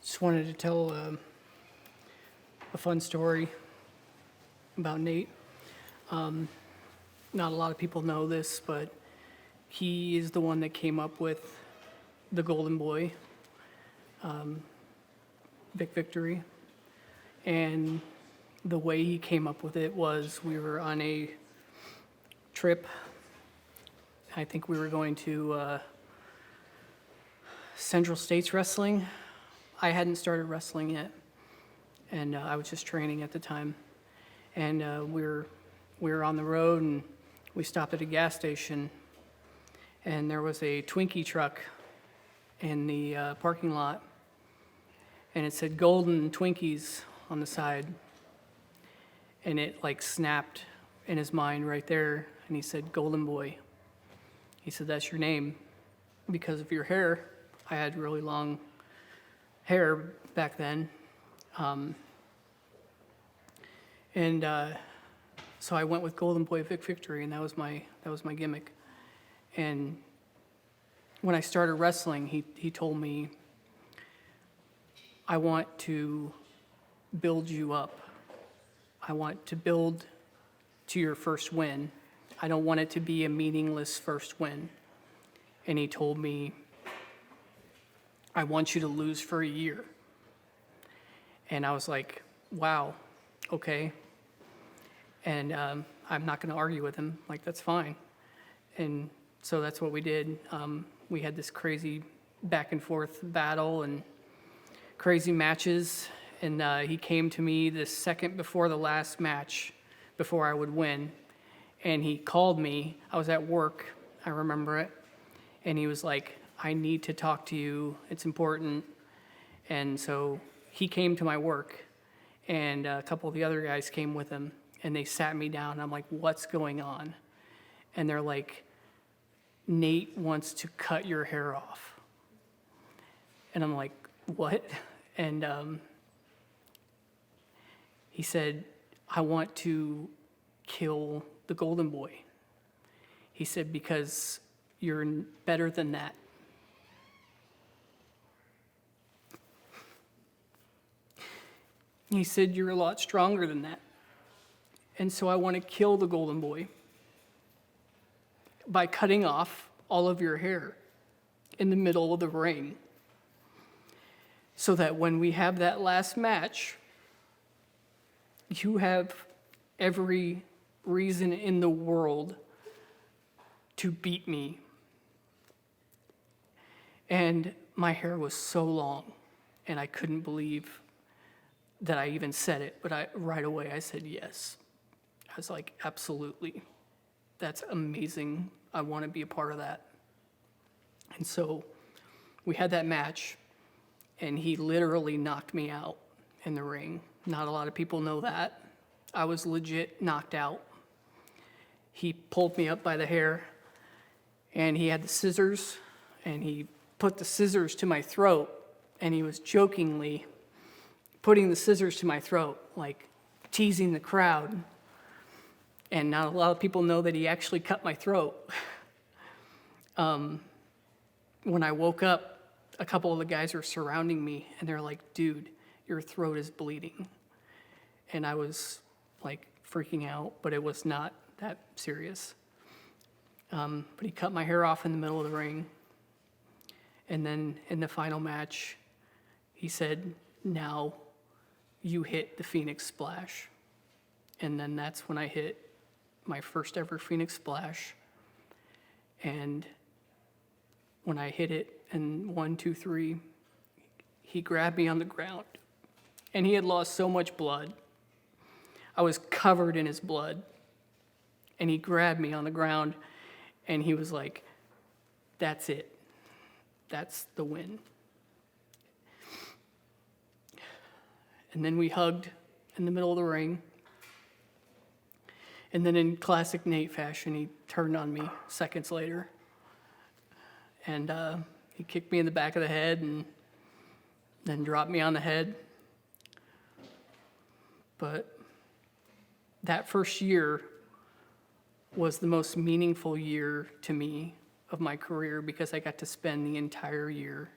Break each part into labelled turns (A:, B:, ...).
A: Just wanted to tell a fun story about Nate. Not a lot of people know this, but he is the one that came up with the Golden Boy, Vic Victory. And the way he came up with it was we were on a trip. I think we were going to Central States Wrestling. I hadn't started wrestling yet, and I was just training at the time. And we were on the road, and we stopped at a gas station, and there was a Twinkie truck in the parking lot, and it said Golden Twinkies on the side, and it like snapped in his mind right there, and he said, Golden Boy. He said, that's your name because of your hair. I had really long hair back then. So I went with Golden Boy Vic Victory, and that was my gimmick. And when I started wrestling, he told me, I want to build you up. I want to build to your first win. I don't want it to be a meaningless first win. And he told me, I want you to lose for a year. And I was like, wow, okay. And I'm not going to argue with him. Like, that's fine. And so that's what we did. We had this crazy back and forth battle and crazy matches. And he came to me the second before the last match, before I would win. And he called me. I was at work. I remember it. And he was like, I need to talk to you. It's important. And so he came to my work, and a couple of the other guys came with him, and they sat me down. I'm like, what's going on? And they're like, Nate wants to cut your hair off. And I'm like, what? And he said, I want to kill the Golden Boy. He said, because you're better than that. He said, you're a lot stronger than that. And so I want to kill the Golden Boy by cutting off all of your hair in the middle of the ring, so that when we have that last match, you have every reason in the world to beat me. And my hair was so long, and I couldn't believe that I even said it, but right away I said yes. I was like, absolutely. That's amazing. I want to be a part of that. And so we had that match, and he literally knocked me out in the ring. Not a lot of people know that. I was legit knocked out. He pulled me up by the hair, and he had the scissors, and he put the scissors to my throat, and he was jokingly putting the scissors to my throat, like teasing the crowd. And not a lot of people know that he actually cut my throat. When I woke up, a couple of the guys were surrounding me, and they're like, dude, your throat is bleeding. And I was like freaking out, but it was not that serious. But he cut my hair off in the middle of the ring. And then in the final match, he said, now you hit the Phoenix Splash. And then that's when I hit my first ever Phoenix Splash. And when I hit it, and 1, 2, 3, he grabbed me on the ground. And he had lost so much blood. I was covered in his blood. And he grabbed me on the ground, and he was like, that's it. That's the win. And then we hugged in the middle of the ring. And then in classic Nate fashion, he turned on me seconds later. And he kicked me in the back of the head and then dropped me on the head. But that first year was the most meaningful year to me of my career, because I got to spend the entire year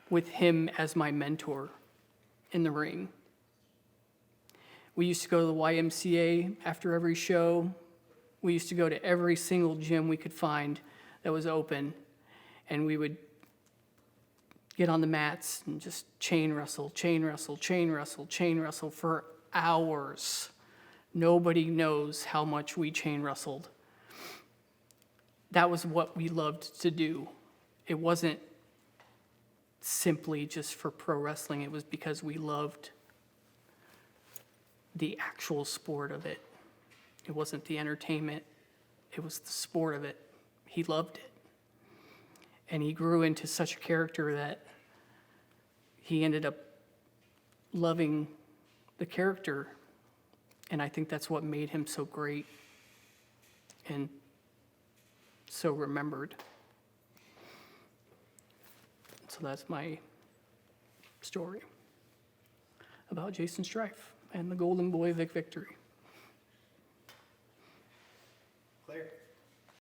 A: with him as my mentor in the ring. We used to go to the YMCA after every show. We used to go to every single gym we could find that was open, and we would get on the mats and just chain wrestle for hours. Nobody knows how much we chain wrestled. That was what we loved to do. It wasn't simply just for pro wrestling. It was because we loved the actual sport of it. It wasn't the entertainment. It was the sport of it. He loved it. And he grew into such a character that he ended up loving the character. And I think that's what made him so great and so remembered. So that's my story about Jaysin Strife and the Golden Boy Victory.
B: Claire.